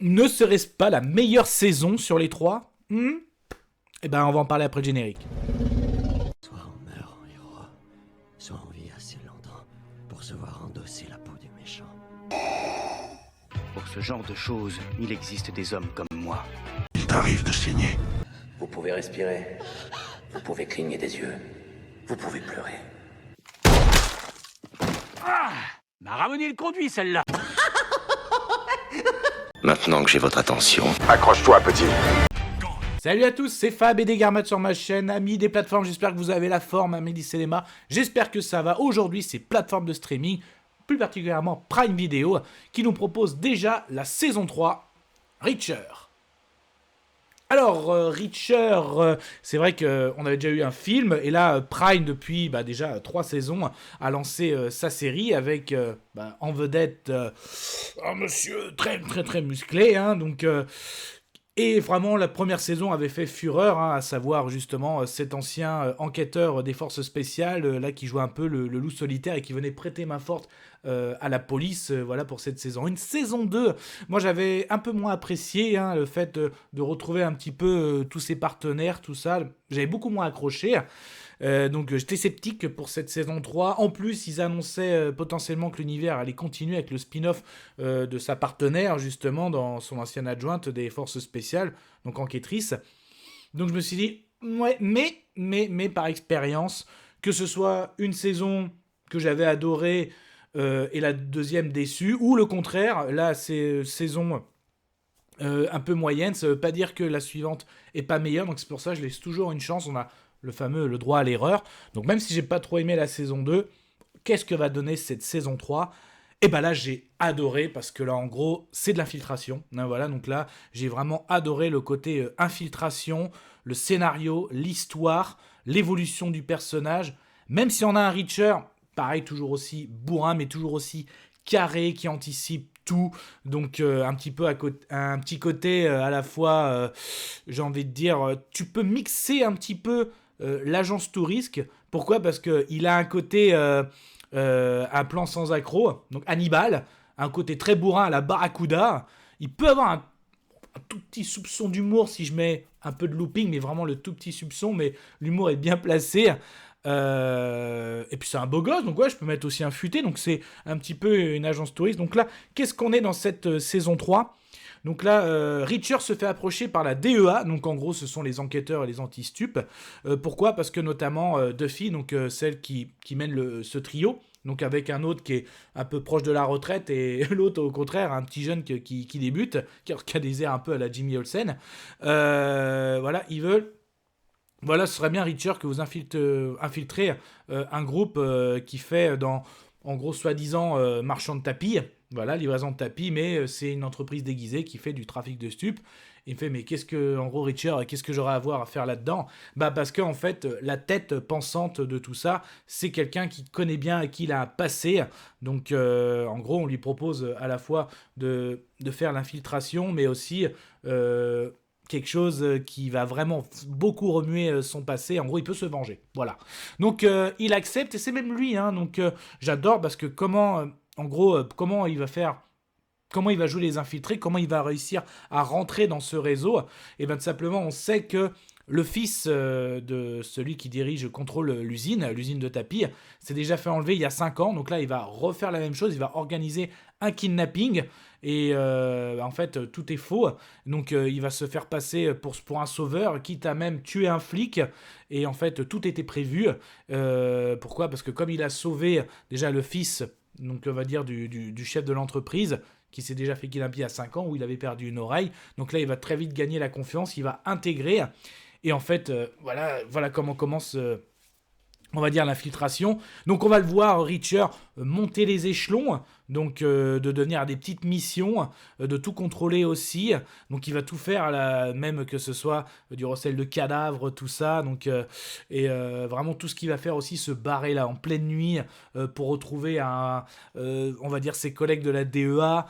Ne serait-ce pas la meilleure saison sur les trois? Eh ben, on va en parler après le générique. Soit on meurt en héros, soit on vit assez longtemps pour se voir endosser la peau du méchant. Pour ce genre de choses, il existe des hommes comme moi. Il t'arrive de saigner. Vous pouvez respirer, vous pouvez cligner des yeux, vous pouvez pleurer. M'a ramené le conduit, celle-là. Maintenant que j'ai votre attention, Accroche-toi, petit. Salut à tous, c'est Fab et des Garmat sur ma chaîne, amis des plateformes, j'espère que vous avez la forme, amis du cinéma, j'espère que ça va. Aujourd'hui, c'est plateforme de streaming, plus particulièrement Prime Video, qui nous propose déjà la saison 3, Reacher. Alors, Reacher, c'est vrai qu'on avait déjà eu un film, et là, Prime, depuis déjà 3 saisons, a lancé sa série avec en vedette un monsieur très très très musclé, hein, et vraiment, la première saison avait fait fureur, hein, à savoir justement cet ancien enquêteur des forces spéciales, là qui jouait un peu le loup solitaire et qui venait prêter main forte à la police, voilà pour cette saison. Une saison 2, moi j'avais un peu moins apprécié, hein, le fait de retrouver un petit peu tous ses partenaires, tout ça. J'avais beaucoup moins accroché. Donc j'étais sceptique pour cette saison 3. En plus, ils annonçaient potentiellement que l'univers allait continuer avec le spin-off de sa partenaire, justement, dans son ancienne adjointe des forces spéciales, donc enquêtrice. Donc je me suis dit, ouais, mais par expérience, que ce soit une saison que j'avais adorée et la deuxième déçue, ou le contraire, là c'est saison un peu moyenne, ça veut pas dire que la suivante est pas meilleure, donc c'est pour ça que je laisse toujours une chance. On a le droit à l'erreur. Donc même si j'ai pas trop aimé la saison 2, qu'est-ce que va donner cette saison 3? Et là j'ai adoré, parce que là en gros c'est de l'infiltration, hein, voilà. Donc là j'ai vraiment adoré le côté infiltration, le scénario, l'histoire, l'évolution du personnage. Même si on a un Reacher, pareil, toujours aussi bourrin, mais toujours aussi carré, qui anticipe tout, donc un petit côté à la fois, j'ai envie de dire, tu peux mixer un petit peu l'agence tout risque. Pourquoi? Parce qu'il a un côté, un plan sans accroc, donc Hannibal, un côté très bourrin à la Barracuda. Il peut avoir un tout petit soupçon d'humour si je mets un peu de looping, mais vraiment le tout petit soupçon, mais l'humour est bien placé. Et puis c'est un beau gosse, donc ouais, je peux mettre aussi un futé, donc c'est un petit peu une agence touriste. Donc là, qu'est-ce qu'on est dans cette saison 3? Donc là, Reacher se fait approcher par la DEA, donc en gros ce sont les enquêteurs et les anti-stupes. Pourquoi? Parce que notamment Duffy, donc celle qui mène ce trio, donc avec un autre qui est un peu proche de la retraite, et l'autre au contraire, un petit jeune qui débute, qui a des airs un peu à la Jimmy Olsen. Voilà, ils veulent... Voilà, ce serait bien, Reacher, que vous infiltrez un groupe qui fait en gros, soi-disant marchand de tapis. Voilà, livraison de tapis, mais c'est une entreprise déguisée qui fait du trafic de stupes. Il me fait, mais en gros, Reacher, qu'est-ce que j'aurais à voir à faire là-dedans? Parce qu'en fait, la tête pensante de tout ça, c'est quelqu'un qui connaît bien et qui l'a passé. Donc, en gros, on lui propose à la fois de faire l'infiltration, mais aussi quelque chose qui va vraiment beaucoup remuer son passé. En gros, il peut se venger. Voilà. Donc, il accepte, et c'est même lui. Hein, donc, j'adore, parce que en gros, comment il va faire... Comment il va jouer les infiltrés, comment il va réussir à rentrer dans ce réseau. Et bien tout simplement, on sait que le fils de celui qui contrôle l'usine de tapis, s'est déjà fait enlever il y a 5 ans. Donc là, il va refaire la même chose, il va organiser un kidnapping. Et en fait, tout est faux. Donc il va se faire passer pour un sauveur, quitte à même tuer un flic. Et en fait, tout était prévu. Pourquoi? Parce que comme il a sauvé déjà le fils, donc on va dire du chef de l'entreprise, qui s'est déjà fait kidnapper à 5 ans, où il avait perdu une oreille. Donc là, il va très vite gagner la confiance, il va intégrer. Et en fait, voilà comment commence... on va dire l'infiltration. Donc on va le voir, Reacher, monter les échelons, donc de devenir à des petites missions, de tout contrôler aussi. Donc il va tout faire, même que ce soit du recel de cadavres, tout ça. Donc, vraiment tout ce qu'il va faire aussi, se barrer là en pleine nuit pour retrouver on va dire ses collègues de la DEA,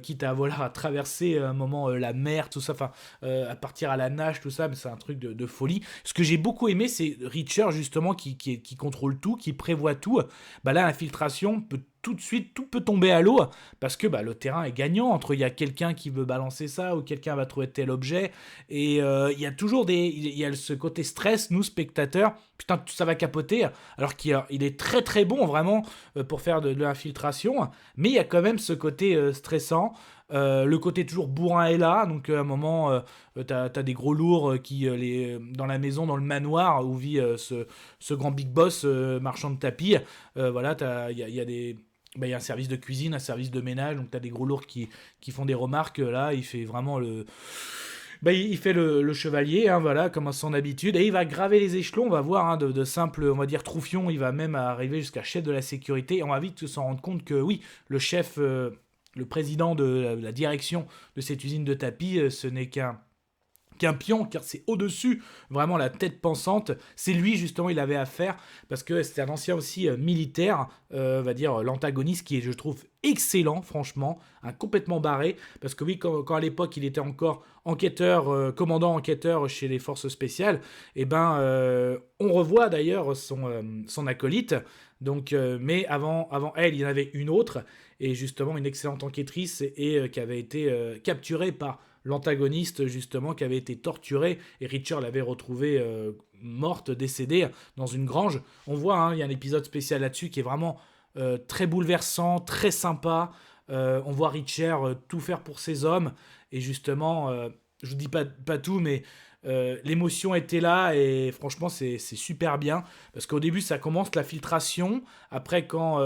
quitte à traverser un moment la mer, tout ça, à partir à la nage, tout ça, mais c'est un truc de folie. Ce que j'ai beaucoup aimé, c'est Reacher justement qui contrôle tout, qui prévoit tout. Là, l'infiltration, l'infiltration, tout de suite, tout peut tomber à l'eau, parce que le terrain est gagnant, entre il y a quelqu'un qui veut balancer ça, ou quelqu'un va trouver tel objet, et il y a toujours il y a ce côté stress, nous, spectateurs, putain, ça va capoter, alors qu'il est très très bon, vraiment, pour faire de l'infiltration, mais il y a quand même ce côté stressant. Le côté toujours bourrin est là, donc à un moment t'as des gros lourds dans la maison, dans le manoir où vit ce grand big boss marchand de tapis, voilà, il y a un service de cuisine, un service de ménage, donc t'as des gros lourds qui font des remarques, là il fait vraiment il fait le chevalier, hein, voilà, comme à son habitude, et il va graver les échelons, on va voir, hein, de simple, on va dire, troufion, il va même arriver jusqu'à chef de la sécurité, et on va vite s'en rendre compte que oui, le chef... le président de la direction de cette usine de tapis, ce n'est qu'un pion, car c'est au-dessus, vraiment la tête pensante. C'est lui, justement, il avait affaire, parce que c'était un ancien aussi militaire, va dire l'antagoniste, qui est, je trouve, excellent, franchement, complètement barré, parce que oui, quand à l'époque, il était encore enquêteur, commandant enquêteur chez les forces spéciales, et on revoit d'ailleurs son acolyte, donc, mais avant elle, il y en avait une autre, et justement une excellente enquêtrice, et qui avait été capturée par l'antagoniste, justement, qui avait été torturée, et Reacher l'avait retrouvée morte, décédée, dans une grange. On voit, hein, il y a un épisode spécial là-dessus qui est vraiment très bouleversant, très sympa. On voit Reacher tout faire pour ses hommes, et justement, je vous dis pas tout, mais l'émotion était là, et franchement c'est super bien, parce qu'au début ça commence la filtration, après quand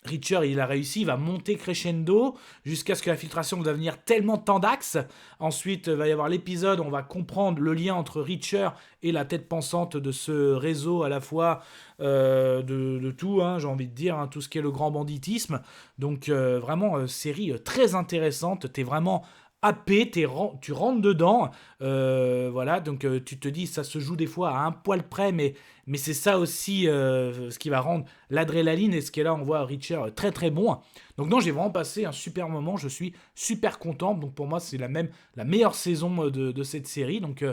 Reacher il a réussi, il va monter crescendo jusqu'à ce que la filtration va devenir tellement tendax. Ensuite va y avoir l'épisode où on va comprendre le lien entre Reacher et la tête pensante de ce réseau, à la fois de tout, hein, j'ai envie de dire, hein, tout ce qui est le grand banditisme. Donc vraiment série très intéressante, t'es vraiment happé, tu rentres dedans, voilà, donc tu te dis, ça se joue des fois à un poil près, mais c'est ça aussi ce qui va rendre l'adrénaline, et ce qui est là, on voit Reacher très très bon. Donc non, j'ai vraiment passé un super moment, je suis super content, donc pour moi c'est la meilleure saison de cette série, donc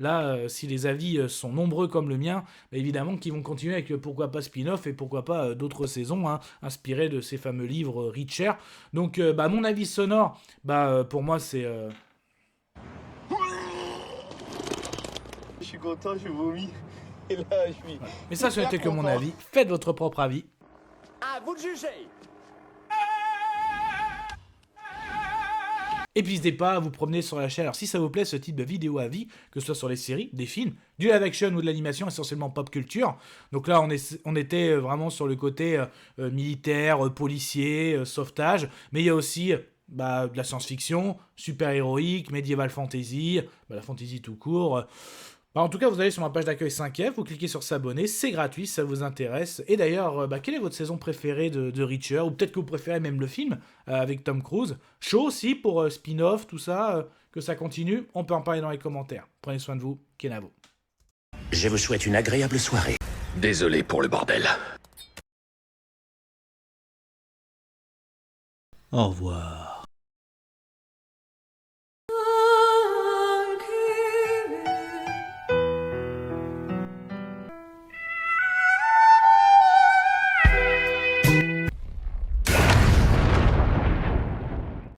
là, si les avis sont nombreux comme le mien, évidemment qu'ils vont continuer avec pourquoi pas spin-off, et pourquoi pas d'autres saisons, hein, inspirées de ces fameux livres Reacher. Donc mon avis sonore, pour moi c'est... Je suis content, je vomis. Et là, je suis... Mais ça, ce n'était que mon avis. Faites votre propre avis. À vous de juger. Et puis n'hésitez pas à vous promener sur la chaîne. Alors si ça vous plaît ce type de vidéo avis, que ce soit sur les séries, des films, du live action ou de l'animation, essentiellement pop culture. Donc là on était vraiment sur le côté militaire, policier, sauvetage, mais il y a aussi de la science-fiction, super-héroïque, médiéval fantasy, la fantasy tout court. En tout cas, vous allez sur ma page d'accueil 5F, vous cliquez sur s'abonner, c'est gratuit, ça vous intéresse. Et d'ailleurs, quelle est votre saison préférée de Reacher? Ou peut-être que vous préférez même le film avec Tom Cruise. Chaud aussi pour spin-off, tout ça, que ça continue. On peut en parler dans les commentaires. Prenez soin de vous, Kenavo. Je vous souhaite une agréable soirée. Désolé pour le bordel. Au revoir.